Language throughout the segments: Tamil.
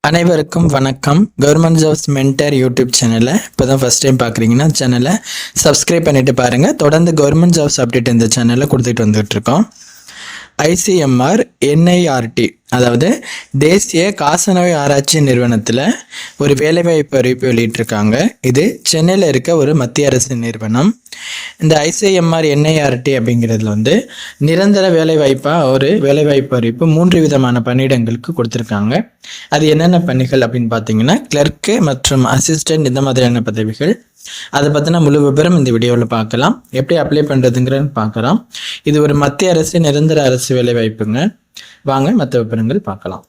அனைவருக்கும் வணக்கம். கவர்மெண்ட் ஜாப்ஸ் மென்டர் யூடியூப் சேனலை இப்போ தான் ஃபஸ்ட் டைம் பார்க்குறீங்கன்னா சேனலை சப்ஸ்கிரைப் பண்ணிட்டு பாருங்கள். தொடர்ந்து கவர்மெண்ட் ஜாப்ஸ் அப்டேட் இந்த சேனலில் கொடுத்துட்டு வந்துட்டு இருக்கோம். ஐசிஎம்ஆர் என்ஐஆர்டி அதாவது தேசிய காசநோய் ஆராய்ச்சி நிறுவனத்தில் ஒரு வேலைவாய்ப்பு அறிவிப்பு வெளியிட்டிருக்காங்க. இது சென்னையில் இருக்க ஒரு மத்திய அரசு நிறுவனம். இந்த ஐசிஎம்ஆர் என்ஐஆர்டி அப்படிங்கிறதுல நிரந்தர வேலைவாய்ப்பாக ஒரு வேலைவாய்ப்பு அறிவிப்பு 3 விதமான பணியிடங்களுக்கு கொடுத்துருக்காங்க. அது என்னென்ன பணிகள் அப்படின்னு பார்த்தீங்கன்னா கிளர்க்கு மற்றும் அசிஸ்டன்ட் இந்த மாதிரியான பதவிகள். அதை பற்றின முழு விபரம் இந்த வீடியோவில் பார்க்கலாம். எப்படி அப்ளை பண்ணுறதுங்கிறன்னு பார்க்கலாம். இது ஒரு மத்திய அரசு நிரந்தர அரசு வேலைவாய்ப்புங்க. வாங்க மற்ற விபரங்கள் பார்க்கலாம்.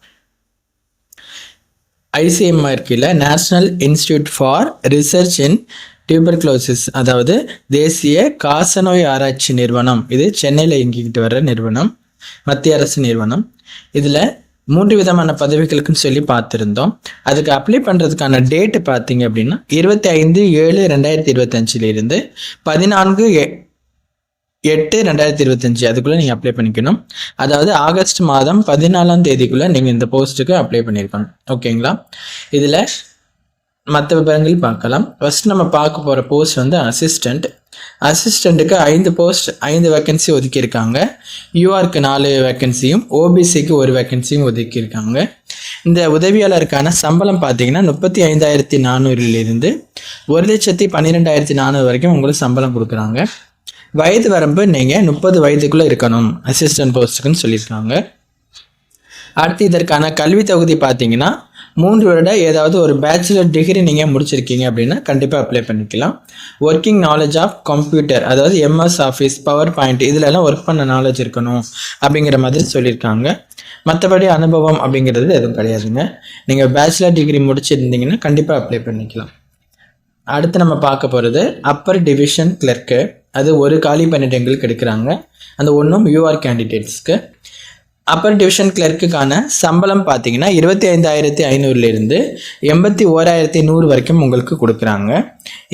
ஐசிஎம்ஆர் கீழே national institute for research in tuberculosis அதாவது தேசிய காசநோய் ஆராய்ச்சி நிறுவனம். இது சென்னையில் இயங்கிக்கிட்டு வர்ற நிறுவனம், மத்திய அரசு நிறுவனம். இதில் 3 விதமான பதவிகளுக்குன்னு சொல்லி பார்த்துருந்தோம். அதுக்கு அப்ளை பண்ணுறதுக்கான டேட்டு பார்த்தீங்க அப்படின்னா 25/7/2025 14/8/2025 அதுக்குள்ளே நீங்கள் அப்ளை பண்ணிக்கணும். அதாவது ஆகஸ்ட் மாதம் 14ஆம் தேதிக்குள்ளே நீங்கள் இந்த போஸ்ட்டுக்கு அப்ளை பண்ணியிருக்கணும். ஓகேங்களா? இதில் மற்ற விவரங்கள் பார்க்கலாம். ஃபர்ஸ்ட் நம்ம பார்க்க போகிற போஸ்ட் அசிஸ்டண்ட்டுக்கு 5 வேக்கன்சி ஒதுக்கியிருக்காங்க. யூஆருக்கு 4 வேக்கன்சியும் ஓபிசிக்கு 1 வேக்கன்சியும் ஒதுக்கியிருக்காங்க. இந்த உதவியாளருக்கான சம்பளம் பார்த்தீங்கன்னா 35,400 1,12,400 வரைக்கும் உங்களுக்கு சம்பளம் கொடுக்குறாங்க. வயது வரம்பு நீங்கள் 30 வயதுக்குள்ளே இருக்கணும் அசிஸ்டன்ட் போஸ்ட்டுக்குன்னு சொல்லியிருக்காங்க. அடுத்து இதற்கான கல்வி தகுதி பார்த்தீங்கன்னா 3 வருட ஏதாவது ஒரு பேச்சுலர் டிகிரி நீங்கள் முடிச்சிருக்கீங்க அப்படின்னா கண்டிப்பாக அப்ளை பண்ணிக்கலாம். ஒர்க்கிங் நாலேஜ் ஆஃப் கம்ப்யூட்டர் அதாவது எம்எஸ் ஆஃபீஸ், பவர் பாயிண்ட் இதிலெல்லாம் ஒர்க் பண்ண நாலேஜ் இருக்கணும் அப்படிங்கிற மாதிரி சொல்லியிருக்காங்க. மற்றபடி அனுபவம் அப்படிங்கிறது எதுவும் கிடையாதுங்க. நீங்கள் பேச்சுலர் டிகிரி முடிச்சிருந்தீங்கன்னா கண்டிப்பாக அப்ளை பண்ணிக்கலாம். அடுத்து நம்ம பார்க்க போகிறது அப்பர் டிவிஷன் கிளர்க்கு. அது ஒரு காலி பணியிடங்கள் எடுக்கிறாங்க. அந்த ஒன்றும் யூஆர் கேண்டிடேட்ஸ்க்கு. அப்பர் டிவிஷன் கிளர்க்குக்கான சம்பளம் பார்த்தீங்கன்னா 25,500 81,100 வரைக்கும் உங்களுக்கு கொடுக்குறாங்க.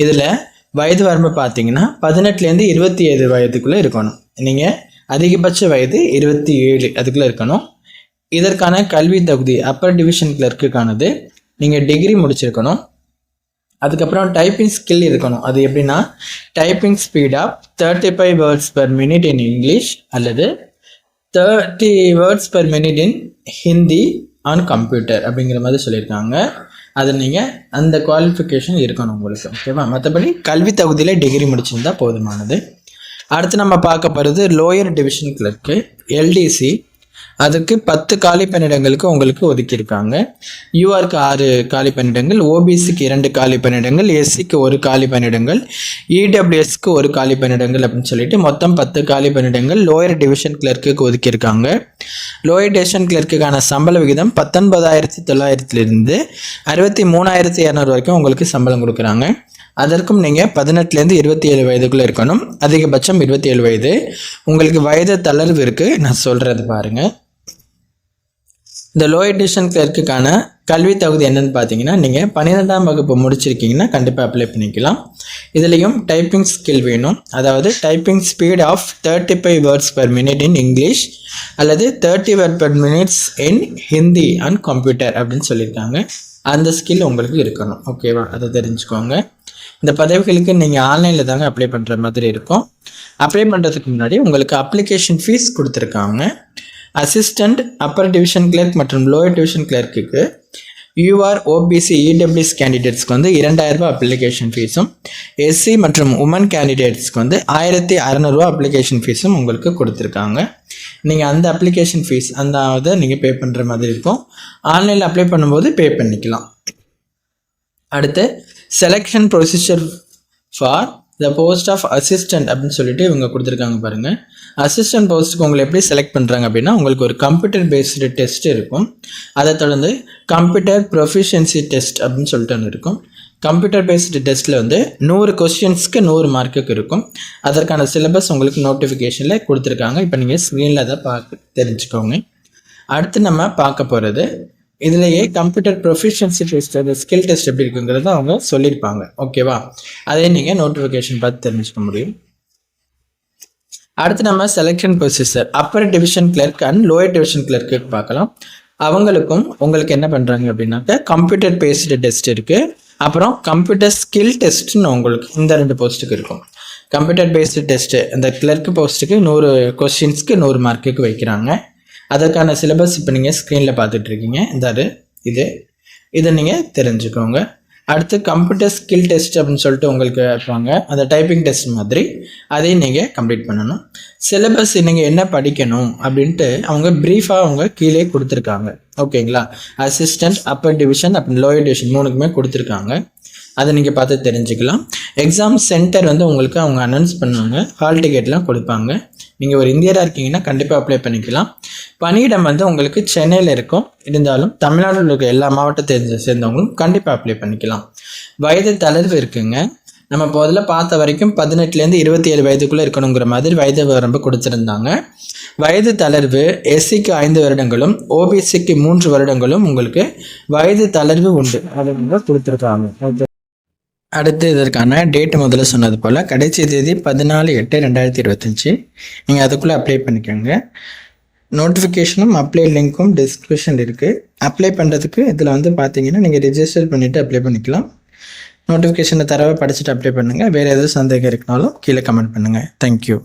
இதில் வயது வரம்பு பார்த்தீங்கன்னா 18 27 வயதுக்குள்ளே இருக்கணும். நீங்கள் அதிகபட்ச வயது 27 அதுக்குள்ளே இருக்கணும். இதற்கான கல்வி தகுதி அப்பர் டிவிஷன் கிளர்க்குக்கானது நீங்கள் டிகிரி முடிச்சிருக்கணும். அதுக்கப்புறம் டைப்பிங் ஸ்கில் இருக்கணும். அது எப்படின்னா typing speed of 35 words per minute in English அல்லது 30 words per minute in Hindi on computer அப்படிங்கிற மாதிரி சொல்லியிருக்காங்க. அது நீங்கள் அந்த குவாலிஃபிகேஷன் இருக்கணும் உங்களுக்கு. ஓகேவா? மற்றபடி கல்வி தகுதியில் டிகிரி முடிச்சிருந்தா போதுமானது. அடுத்து நம்ம பார்க்க போகிறது லோயர் டிவிஷன் கிளர்க்கு எல்டிசி. அதுக்கு 10 காலி பணியிடங்களுக்கு உங்களுக்கு ஒதுக்கியிருக்காங்க. யூஆருக்கு 6 காலி பணியிடங்கள், ஓபிசிக்கு 2 காலி பணியிடங்கள், எஸ்சிக்கு 1 காலி பணியிடங்கள், இடபிள்யூஎஸ்க்கு 1 காலி பணியிடங்கள் அப்படின்னு சொல்லிட்டு மொத்தம் 10 காலி பணியிடங்கள் லோயர் டிவிஷன் கிளர்க்குக்கு ஒதுக்கியிருக்காங்க. லோயர் டிவிஷன் கிளர்க்குக்கான சம்பள விகிதம் 19,900 63,200 வரைக்கும் உங்களுக்கு சம்பளம் கொடுக்குறாங்க. அதற்கும் நீங்கள் 18 27 வயதுக்குள்ளே இருக்கணும். அதிகபட்சம் 27 வயது. உங்களுக்கு வயது தளர்வு இருக்குது, நான் சொல்கிறது பாருங்கள். இந்த லோயர் டிவிஷன் கிளர்க்குக்கான கல்வி தகுதி என்னன்னு பார்த்தீங்கன்னா நீங்கள் 12ஆம் வகுப்பு முடிச்சிருக்கீங்கன்னா கண்டிப்பாக அப்ளை பண்ணிக்கலாம். இதுலேயும் டைப்பிங் ஸ்கில் வேணும். அதாவது typing speed of 35 words per minute in English அல்லது 30 word per minutes in Hindi and computer அப்படின்னு சொல்லியிருக்காங்க. அந்த ஸ்கில் உங்களுக்கு இருக்கணும். ஓகேவா? அதை தெரிஞ்சுக்கோங்க. இந்த பதவிகளுக்கு நீங்கள் ஆன்லைனில் தாங்க அப்ளை பண்ணுற மாதிரி இருக்கும். அப்ளை பண்ணுறதுக்கு முன்னாடி உங்களுக்கு அப்ளிகேஷன் ஃபீஸ் கொடுத்துருக்காங்க. அசிஸ்டண்ட், அப்பர் டிவிஷன் கிளர்க் மற்றும் லோயர் டிவிஷன் கிளர்க்குக்கு யூஆர், ஓபிசி, இடபிள்யூஎஸ் கேண்டிடேட்ஸ்க்கு 2,000 ரூபா அப்ளிகேஷன் ஃபீஸும், எஸ்சி மற்றும் உமன் கேண்டிடேட்ஸ்க்கு 1,600 அப்ளிகேஷன் ஃபீஸும் உங்களுக்கு கொடுத்துருக்காங்க. நீங்கள் அந்த அப்ளிகேஷன் ஃபீஸ் அந்த இதை நீங்கள் பே பண்ணுற மாதிரி இருக்கும். ஆன்லைனில் அப்ளை பண்ணும்போது பே பண்ணிக்கலாம். அடுத்து selection procedure for the post of assistant அப்படின்னு சொல்லிட்டு இவங்க கொடுத்துருக்காங்க பாருங்கள். அசிஸ்டன்ட் போஸ்ட்டுக்கு உங்களை எப்படி செலக்ட் பண்ணுறாங்க அப்படின்னா உங்களுக்கு ஒரு கம்ப்யூட்டர் பேஸ்டு டெஸ்ட் இருக்கும். அதை தொடர்ந்து கம்ப்யூட்டர் ப்ரொஃபிஷியன்சி டெஸ்ட் அப்படின்னு சொல்லிட்டு ஒன்று இருக்கும். கம்ப்யூட்டர் பேஸ்டு டெஸ்ட்டில் 100 கொஸ்டின்ஸ்க்கு 100 மார்க்குக்கு இருக்கும். அதற்கான சிலபஸ் உங்களுக்கு நோட்டிஃபிகேஷனில் கொடுத்துருக்காங்க. இப்போ நீங்கள் ஸ்க்ரீனில் அதை தெரிஞ்சுக்கோங்க. அடுத்து நம்ம பார்க்க போகிறது இதுலேயே computer proficiency test, skill test எப்படி இருக்குங்கிறத அவங்க சொல்லியிருப்பாங்க. ஓகேவா? அதே நீங்கள் நோட்டிஃபிகேஷன் பார்த்து தெரிஞ்சுக்க முடியும். அடுத்து நம்ம selection procedure upper division clerk and lower division clerk பார்க்கலாம். அவங்களுக்கும் உங்களுக்கு என்ன பண்ணுறாங்க அப்படின்னாக்க கம்ப்யூட்டர் பேஸ்டு டெஸ்ட் இருக்குது. அப்புறம் கம்ப்யூட்டர் ஸ்கில் டெஸ்ட்னு உங்களுக்கு இந்த 2 போஸ்ட்டுக்கு இருக்கும். கம்ப்யூட்டர் பேஸ்டு டெஸ்ட்டு இந்த கிளர்க் போஸ்ட்டுக்கு 100 கொஸ்டின்ஸ்க்கு 100 மார்க்குக்கு வைக்கிறாங்க. அதற்கான சிலபஸ் இப்போ நீங்கள் ஸ்க்ரீனில் பார்த்துட்ருக்கீங்க. இதை நீங்கள் தெரிஞ்சுக்கோங்க. அடுத்து கம்ப்யூட்டர் ஸ்கில் டெஸ்ட் அப்படின்னு சொல்லிட்டு உங்களுக்கு வைப்பாங்க. அந்த டைப்பிங் டெஸ்ட் மாதிரி அதையும் நீங்கள் கம்ப்ளீட் பண்ணணும். சிலபஸ் நீங்கள் என்ன படிக்கணும் அப்படின்ட்டு அவங்க ப்ரீஃபாக அவங்க கீழே கொடுத்துருக்காங்க. ஓகேங்களா? அசிஸ்டன்ட், அப்பர் டிவிஷன், அப்புறம் லோயர் டிவிஷன் 3க்குமே கொடுத்துருக்காங்க. அதை நீங்கள் பார்த்து தெரிஞ்சுக்கலாம். எக்ஸாம் சென்டர் உங்களுக்கு அவங்க அனௌன்ஸ் பண்ணுவாங்க. ஹால் டிக்கெட்லாம் கொடுப்பாங்க. நீங்கள் ஒரு இந்தியராக இருக்கீங்கன்னா கண்டிப்பாக அப்ளை பண்ணிக்கலாம். பணியிடம் உங்களுக்கு சென்னையில் இருக்கும். இருந்தாலும் தமிழ்நாட்டில் இருக்க எல்லா மாவட்டத்தை சேர்ந்தவங்களும் கண்டிப்பாக அப்ளை பண்ணிக்கலாம். வயது தளர்வு இருக்குங்க. நம்ம முதல்ல பார்த்த வரைக்கும் 18லேருந்து 27 வயதுக்குள்ளே இருக்கணுங்கிற மாதிரி வயது வரம்பு கொடுத்துருந்தாங்க. வயது தளர்வு எஸ்சிக்கு 5 வருடங்களும் ஓபிசிக்கு 3 வருடங்களும் உங்களுக்கு வயது தளர்வு உண்டு. அதை கொடுத்துருக்காங்க. அடுத்து இதற்கான டேட் முதல்ல சொன்னது போல் கடைசி தேதி 14/8/2025. நீங்கள் அதுக்குள்ளே அப்ளை பண்ணிக்கோங்க. நோட்டிஃபிகேஷனும் அப்ளை லிங்க்கும் டிஸ்கிரிப்ஷன் இருக்குது. அப்ளை பண்ணுறதுக்கு இதில் பார்த்தீங்கன்னா நீங்கள் ரிஜிஸ்டர் பண்ணிவிட்டு அப்ளை பண்ணிக்கலாம். நோட்டிஃபிகேஷனை தரவை படிச்சுட்டு அப்ளை பண்ணுங்கள். வேறு எதுவும் சந்தேகம் இருக்குனாலும் கீழே கமெண்ட் பண்ணுங்கள். தேங்க்யூ.